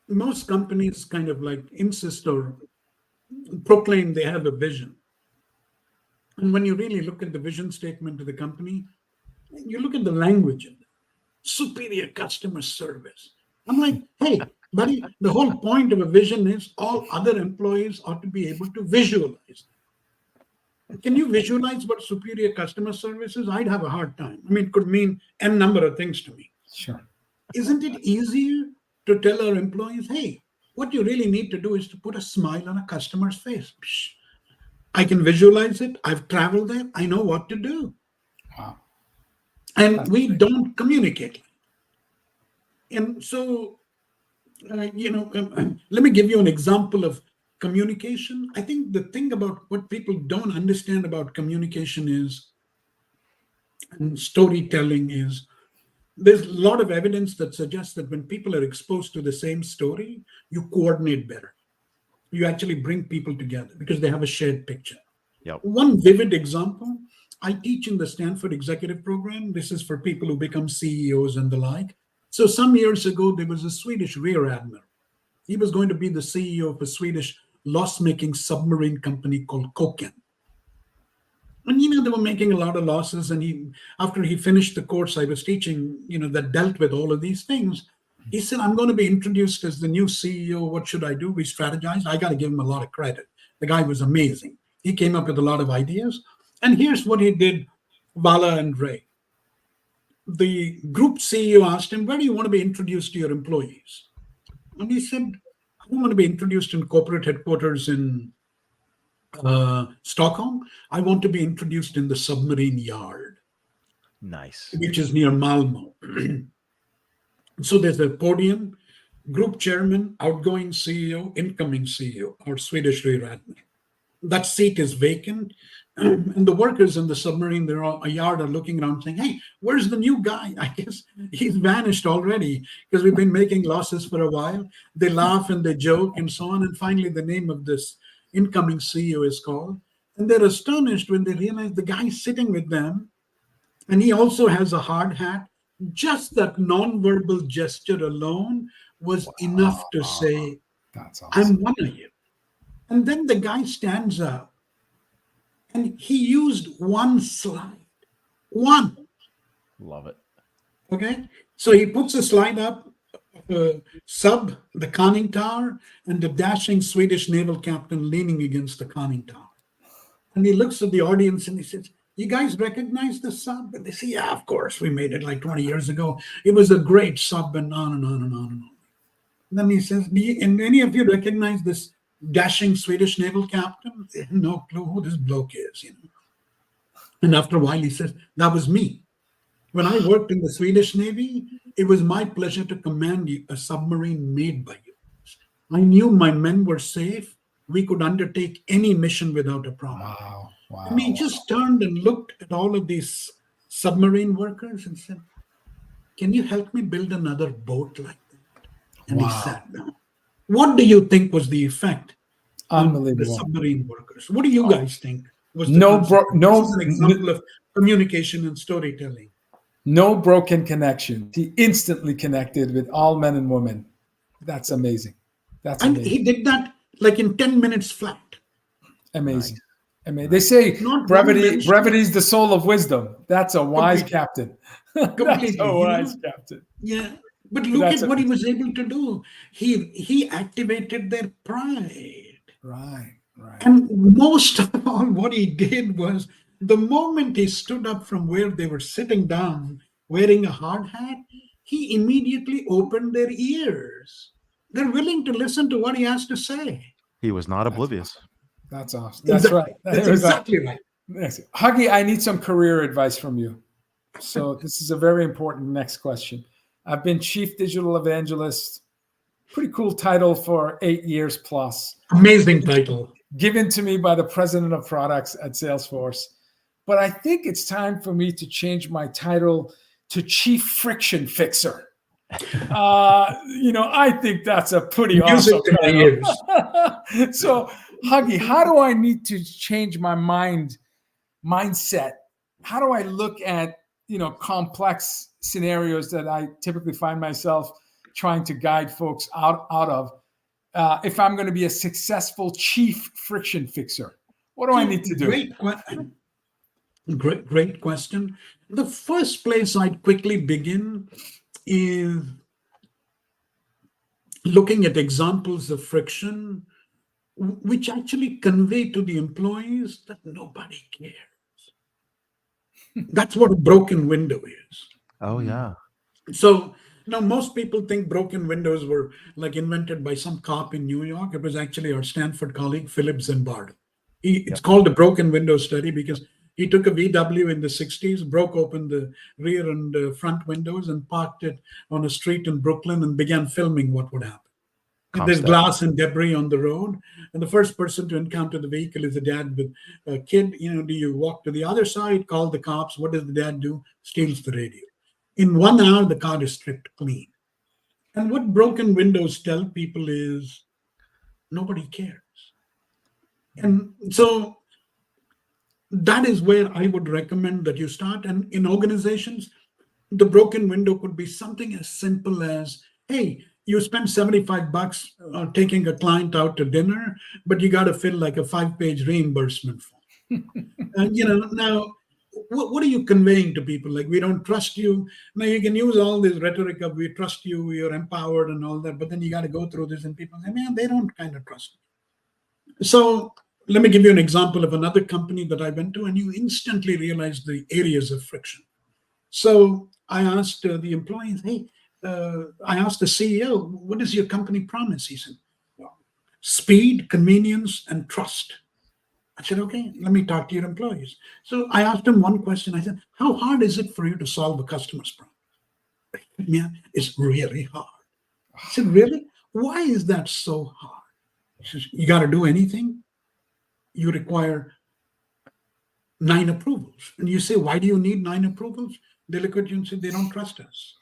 Most companies kind of like insist or proclaim they have a vision. And when you really look at the vision statement of the company, you look at the language of it. Superior customer service. I'm like, hey, buddy, the whole point of a vision is all other employees ought to be able to visualize. Can you visualize what superior customer service is? I'd have a hard time. I mean, it could mean n number of things to me. Sure. Isn't it easier to tell our employees, hey, what you really need to do is to put a smile on a customer's face. Psh, I can visualize it. I've traveled there. I know what to do. Wow. And we don't communicate. And so, let me give you an example of communication. I think the thing about what people don't understand about communication is, and storytelling is, there's a lot of evidence that suggests that when people are exposed to the same story, you coordinate better. You actually bring people together because they have a shared picture. Yep. One vivid example, I teach in the Stanford Executive Program. This is for people who become CEOs and the like. So some years ago, there was a Swedish rear admiral. He was going to be the CEO of a Swedish loss-making submarine company called Koken. And, they were making a lot of losses. And after he finished the course I was teaching, that dealt with all of these things, he said, I'm going to be introduced as the new CEO. What should I do? We strategized. I got to give him a lot of credit. The guy was amazing. He came up with a lot of ideas. And here's what he did, Vala and Ray. The group CEO asked him, where do you want to be introduced to your employees? And he said, I don't want to be introduced in corporate headquarters in Stockholm. I want to be introduced in the submarine yard. Nice. Which is near Malmo. So there's a podium, group chairman, outgoing CEO, incoming CEO, or Swedish rear admiral. That seat is vacant. And the workers in the submarine, they're all a yard are looking around saying, hey, where's the new guy? I guess he's vanished already because we've been making losses for a while. They laugh and they joke and so on. And finally, the name of this incoming CEO is called. And they're astonished when they realize the guy sitting with them, and he also has a hard hat. Just that nonverbal gesture alone was enough to say, that's awesome. I'm one of you. And then the guy stands up and he used one slide. One. Love it. Okay. So he puts a slide up, the conning tower, and the dashing Swedish naval captain leaning against the conning tower. And he looks at the audience and he says, you guys recognize the sub? And they say, yeah, of course. We made it like 20 years ago. It was a great sub, and on and on and on and on. And then he says, and any of you recognize this dashing Swedish naval captain? No clue who this bloke is, And after a while, he says, that was me. When I worked in the Swedish Navy, it was my pleasure to command a submarine made by you. I knew my men were safe. We could undertake any mission without a problem. Wow. And he just turned and looked at all of these submarine workers and said, can you help me build another boat like that? And he sat down. What do you think was the effect on the submarine workers? What do you guys think was the This is an example of communication and storytelling. No broken connection. He instantly connected with all men and women. That's amazing. That's amazing. He did that like in 10 minutes flat. Amazing. Nice. I mean, they say brevity is the soul of wisdom. That's a wise captain. Completely. That's a wise captain. Yeah. But look at what he was able to do. He activated their pride. Right. Right. And most of all, what he did was the moment he stood up from where they were sitting down wearing a hard hat, he immediately opened their ears. They're willing to listen to what he has to say. He was not oblivious. That's awesome. That's right. That's exactly right. Yes. Huggy, I need some career advice from you. So this is a very important next question. I've been Chief Digital Evangelist, pretty cool title for 8 years plus. Amazing title. Given to me by the president of products at Salesforce. But I think it's time for me to change my title to Chief Friction Fixer. I think that's a pretty awesome title. So, Huggy, how do I need to change my mindset? How do I look at, complex scenarios that I typically find myself trying to guide folks out of? If I'm going to be a successful chief friction fixer, what do I need to do? Great question. The first place I'd quickly begin is looking at examples of friction which actually convey to the employees that nobody cares. That's what a broken window is. Oh, yeah. So now most people think broken windows were like invented by some cop in New York. It was actually our Stanford colleague, Philip Zimbardo. It's called a broken window study because he took a VW in the 60s, broke open the rear and front windows and parked it on a street in Brooklyn and began filming what would happen. There's glass and debris on the road. And the first person to encounter the vehicle is a dad with a kid. Do you walk to the other side, call the cops? What does the dad do? Steals the radio. In 1 hour, the car is stripped clean. And what broken windows tell people is nobody cares. And so that is where I would recommend that you start. And in organizations, the broken window could be something as simple as, hey, you spend $75 on taking a client out to dinner, but you got to fill like a 5-page reimbursement form. And now, what are you conveying to people? Like, we don't trust you. Now you can use all this rhetoric of we trust you, you're empowered and all that, but then you got to go through this and people say, man, they don't kind of trust me. So let me give you an example of another company that I went to, and you instantly realize the areas of friction. So I asked the employees, hey, I asked the CEO, what does your company promise? He said, speed, convenience, and trust. I said, okay, let me talk to your employees. So I asked him one question. I said, how hard is it for you to solve a customer's problem? Yeah, it's really hard. I said, really? Why is that so hard? He says, you got to do anything. You require 9 approvals. And you say, why do you need 9 approvals? They look at you and say, they don't trust us.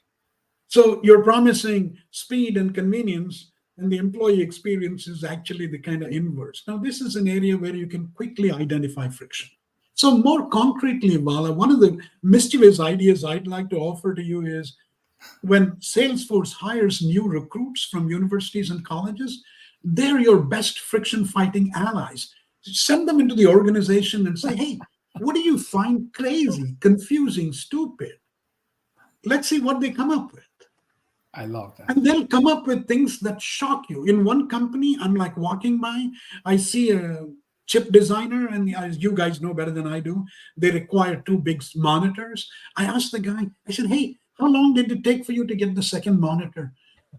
So you're promising speed and convenience, and the employee experience is actually the kind of inverse. Now, this is an area where you can quickly identify friction. So more concretely, Vala, one of the mischievous ideas I'd like to offer to you is when Salesforce hires new recruits from universities and colleges, they're your best friction fighting allies. Send them into the organization and say, hey, what do you find crazy, confusing, stupid? Let's see what they come up with. I love that. And they'll come up with things that shock you. In one company, I'm like walking by, I see a chip designer, and as you guys know better than I do, they require 2 big monitors. I asked the guy, I said, hey, how long did it take for you to get the second monitor?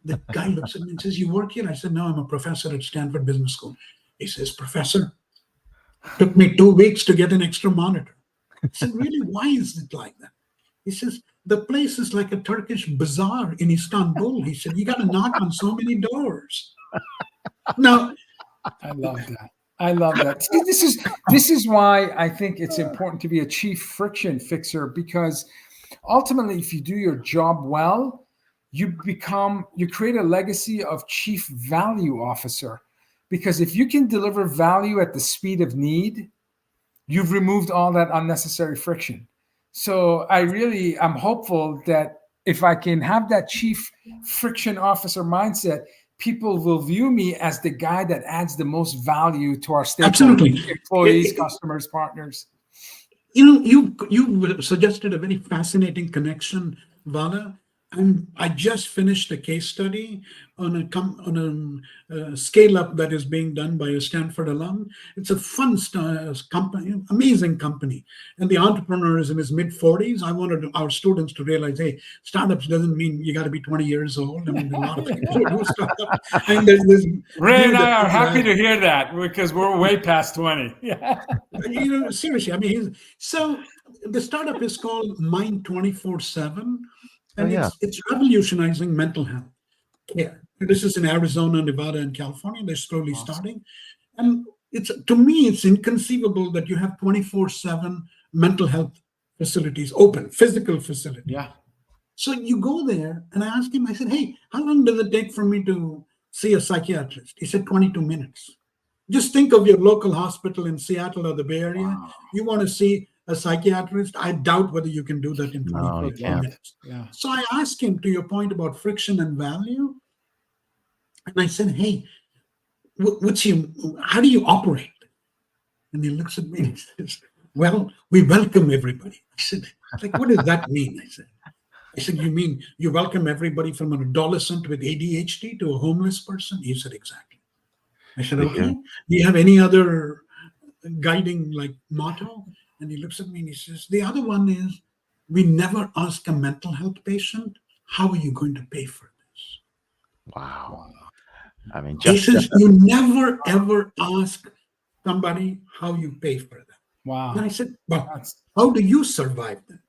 The guy looks at me and says, you work here? I said, no, I'm a professor at Stanford Business School. He says, professor, took me 2 weeks to get an extra monitor. I said, really, why is it like that? He says, the place is like a Turkish bazaar in Istanbul. He said, you got to knock on so many doors. Now, I love that. I love that. See, this is why I think it's important to be a chief friction fixer, because ultimately, if you do your job well, you create a legacy of chief value officer. Because if you can deliver value at the speed of need, you've removed all that unnecessary friction. So I'm hopeful that if I can have that chief friction officer mindset, people will view me as the guy that adds the most value to our stakeholders, absolutely, employees, customers, partners. You suggested a very fascinating connection, Vala. I just finished a case study on a scale up that is being done by a Stanford alum. It's a fun company, amazing company. And the entrepreneur is in his mid 40s. I wanted our students to realize, hey, startups doesn't mean you got to be 20 years old. I mean, there's a lot of people who do startups. And there's this Ray and I are happy to hear that because we're way past 20. Yeah. Seriously, I mean, so the startup is called Mind 24/7. And it's revolutionizing mental health care. This is in Arizona, Nevada, and California. They're slowly starting. And to me, it's inconceivable that you have 24/7 mental health facilities open, physical facilities. Yeah. So you go there, and I asked him, I said, hey, how long does it take for me to see a psychiatrist? He said 22 minutes. Just think of your local hospital in Seattle or the Bay Area. Wow. You want to see a psychiatrist, I doubt whether you can do that in 24 minutes. Yeah. So I asked him, to your point about friction and value, and I said, hey, how do you operate? And he looks at me and he says, well, we welcome everybody. I said, like, what does that mean? I said, you mean you welcome everybody from an adolescent with ADHD to a homeless person? He said, exactly. I said, okay. Do you have any other guiding motto? And he looks at me and he says, the other one is, we never ask a mental health patient, how are you going to pay for this? Wow. I mean, he says, you never, ever ask somebody how you pay for them. Wow. And I said, well, how do you survive them?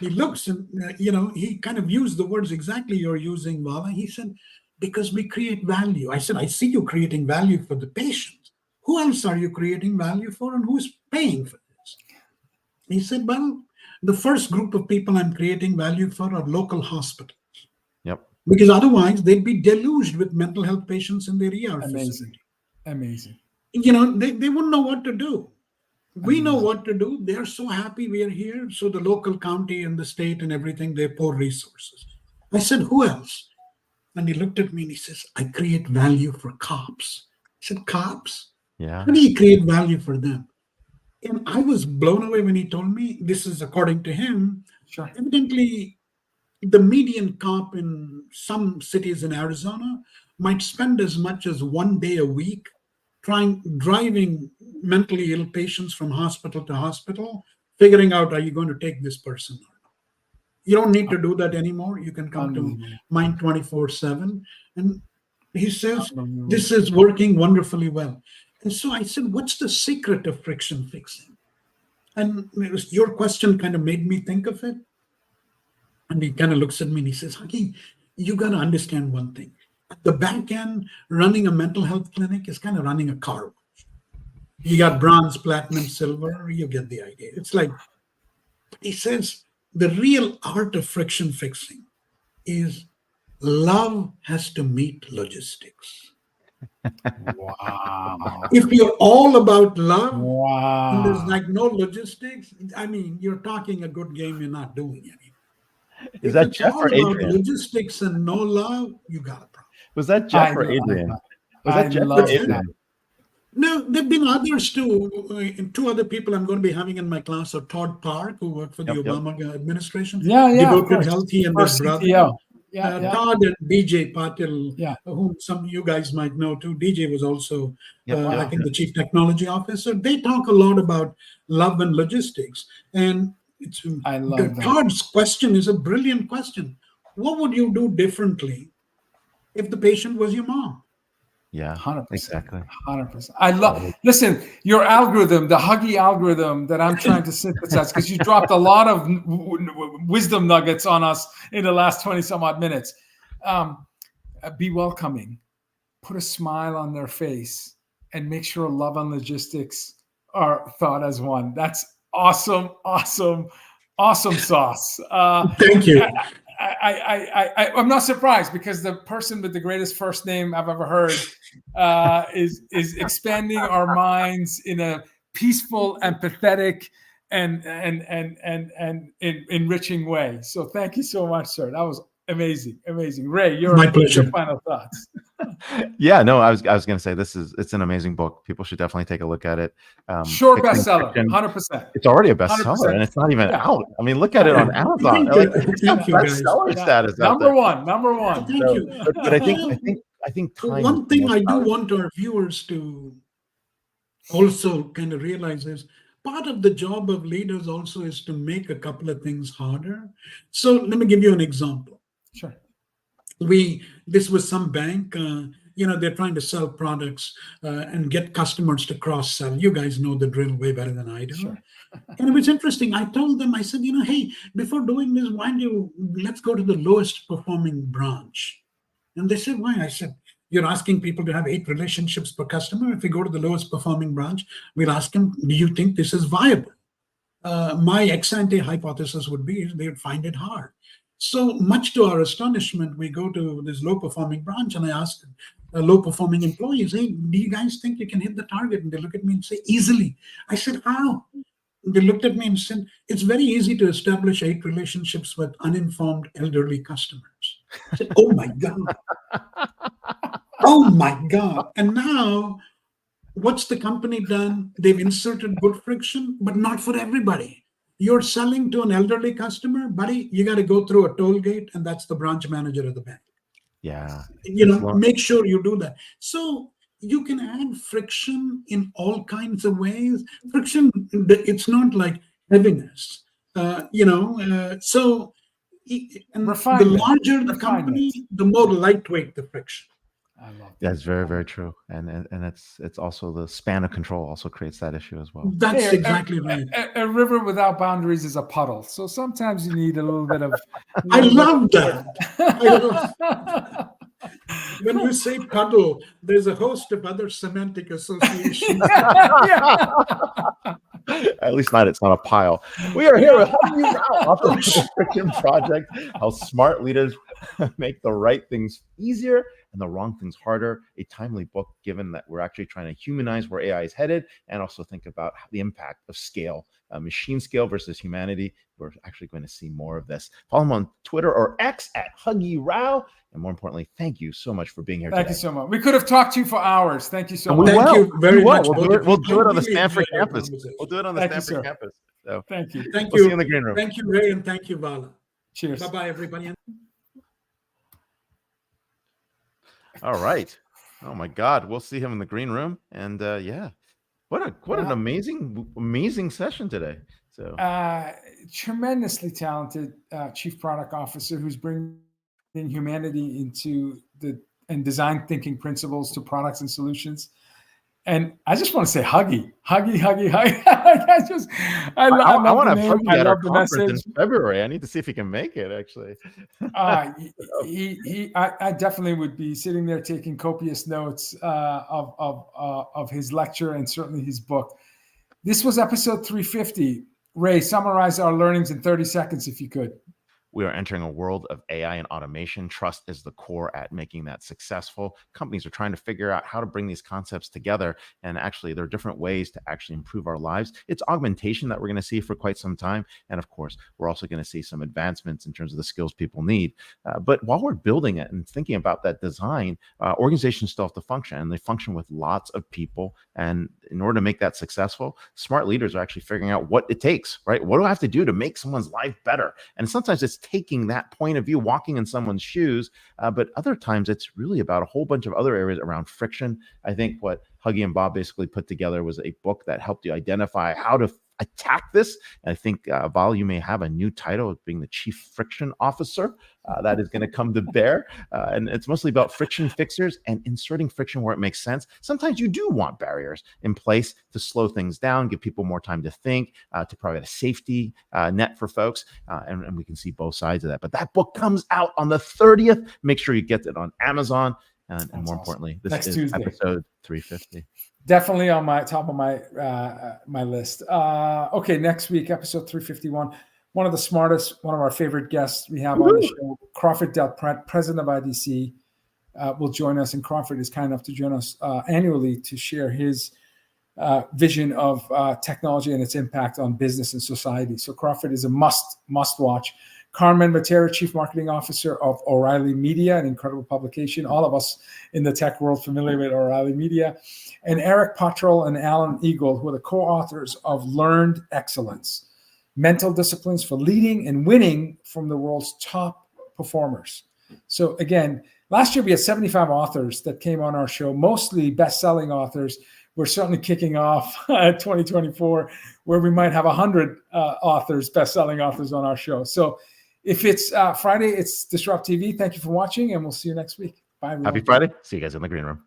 He looks and, he kind of used the words exactly you're using, Vala. He said, because we create value. I said, I see you creating value for the patient. Who else are you creating value for, and who's paying for this? He said, well, the first group of people I'm creating value for are local hospitals. Yep. Because otherwise they'd be deluged with mental health patients in their ER facility. Amazing. They wouldn't know what to do. We know what to do. They're so happy we are here. So the local county and the state and everything, they pour resources. I said, who else? And he looked at me and he says, I create value for cops. I said, cops? Yeah. How do you create value for them? And I was blown away when he told me, this is according to him. Sure. Evidently, the median cop in some cities in Arizona might spend as much as 1 day a week driving mentally ill patients from hospital to hospital, figuring out, are you going to take this person or not? You don't need to do that anymore. You can come to Mind 24/7. And he says, this is working wonderfully well. And so I said, what's the secret of friction fixing? And your question kind of made me think of it. And he kind of looks at me and he says, Huggy, you got to understand one thing. At the back end, running a mental health clinic is kind of running a car wash. You got bronze, platinum, silver, you get the idea. It's like, he says, the real art of friction fixing is love has to meet logistics. Wow. If you're all about love, wow, and there's no logistics, I mean, you're talking a good game, you're not doing anything. Is that Jeff or Adrian? Logistics and no love, you got a problem. Was that Jeff or Adrian? Was that Jeff or Adrian? No, there have been others too. Two other people I'm going to be having in my class are Todd Park, who worked for the Obama administration. Devoted Health, he and his brother. Todd and DJ Patil, whom some of you guys might know too. DJ was also, I think, the chief technology officer. They talk a lot about love and logistics. And I love that. Todd's question is a brilliant question. What would you do differently if the patient was your mom? Yeah, 100%. Exactly. 100%. I love. Listen, your algorithm, the Huggy algorithm that I'm trying to synthesize, because you dropped a lot of wisdom nuggets on us in the last 20 some odd minutes. Be welcoming, put a smile on their face, and make sure love and logistics are thought as one. That's awesome, awesome, awesome sauce. Thank you. I'm not surprised, because the person with the greatest first name I've ever heard is expanding our minds in a peaceful, empathetic, and enriching way. So thank you so much, sir. That was amazing, amazing. Ray, your final thoughts. Yeah, no, I was going to say it's an amazing book. People should definitely take a look at it. Sure, bestseller, 100%. It's already a bestseller, 100%. and it's not even Yeah. out. I mean, look at it on Amazon. It's Thank you, guys. bestseller status out Number there. one. Thank So, you. but I think time. One is the thing most I do valuable. want our viewers to also kind of realize is part of the job of leaders also is to make a couple of things harder. So let me give you an example. Sure. This was some bank, they're trying to sell products and get customers to cross sell. You guys know the drill way better than I do. Sure. And it was interesting. I told them, I said, hey, before doing this, let's go to the lowest performing branch. And they said, why? I said, you're asking people to have 8 relationships per customer. If we go to the lowest performing branch, we'll ask them, do you think this is viable? My ex-ante hypothesis would be they would find it hard. So much to our astonishment, we go to this low-performing branch, and I asked low-performing employees, hey, do you guys think you can hit the target? And they look at me and say, easily. I said, how? They looked at me and said, it's very easy to establish 8 relationships with uninformed elderly customers. I said, oh my God. Oh my God. And now, what's the company done? They've inserted good friction, but not for everybody. You're selling to an elderly customer, buddy, you got to go through a toll gate, and that's the branch manager of the bank. Yeah. Make sure you do that. So you can add friction in all kinds of ways. Friction, it's not like heaviness, so and the larger the company, the more lightweight the friction. I love that. That's very, very true. And it's also the span of control also creates that issue as well. That's exactly right. A river without boundaries is a puddle. So sometimes you need a little bit of. I love that. When you say puddle, there's a host of other semantic associations. At least it's not a pile. We are here with Huggy Rao, author of the Friction Project, how smart leaders make the right things easier and the wrong things harder. A timely book, given that we're actually trying to humanize where AI is headed and also think about the impact of scale, machine scale versus humanity. We're actually going to see more of this. Follow him on Twitter or X at Huggy Rao. And more importantly, thank you so much for being here today. Thank you so much. We could have talked to you for hours. Thank you so much. Thank you very much. We'll do it on the Stanford campus. We'll do it on the Stanford campus. So thank you. Thank we'll you. See you in the green room. Thank you, Ray, and thank you, Vala. Cheers. Bye-bye, everybody. All right. Oh my God. We'll see him in the green room. And what an amazing session today. So tremendously talented chief product officer who's bringing humanity into and design thinking principles to products and solutions. And I just want to say Huggy. I want to have Huggy at our conference in February. I need to see if he can make it, actually. I definitely would be sitting there taking copious notes of his lecture and certainly his book. This was episode 350. Ray, summarize our learnings in 30 seconds if you could. We are entering a world of AI and automation. Trust is the core at making that successful. Companies are trying to figure out how to bring these concepts together. And actually, there are different ways to actually improve our lives. It's augmentation that we're going to see for quite some time. And of course, we're also going to see some advancements in terms of the skills people need. But while we're building it and thinking about that design, organizations still have to function. And they function with lots of people. And in order to make that successful, smart leaders are actually figuring out what it takes, right? What do I have to do to make someone's life better? And sometimes it's taking that point of view, walking in someone's shoes, but other times it's really about a whole bunch of other areas around friction. I think what Huggy and Bob basically put together was a book that helped you identify how to attack this. And I think, Val, you may have a new title of being the Chief Friction Officer that is going to come to bear. And it's mostly about friction fixers and inserting friction where it makes sense. Sometimes you do want barriers in place to slow things down, give people more time to think, to provide a safety net for folks. And we can see both sides of that. But that book comes out on the 30th. Make sure you get it on Amazon. And more importantly, this is Tuesday. Episode 350. Definitely on my top of my my list. Okay, next week, episode 351. One of the smartest, one of our favorite guests we have on the show, Crawford Del Pratt, president of IDC, will join us. And Crawford is kind enough to join us annually to share his vision of technology and its impact on business and society. So Crawford is a must watch. Carmen Matera, Chief Marketing Officer of O'Reilly Media, an incredible publication. All of us in the tech world familiar with O'Reilly Media. And Eric Pottrell and Alan Eagle, who are the co-authors of Learned Excellence, Mental Disciplines for Leading and Winning from the World's Top Performers. So again, last year we had 75 authors that came on our show, mostly best-selling authors. We're certainly kicking off 2024, where we might have 100 authors, best-selling authors on our show. So if it's Friday, it's Disrupt TV. Thank you for watching, and we'll see you next week. Bye, everyone. Happy Friday. See you guys in the green room.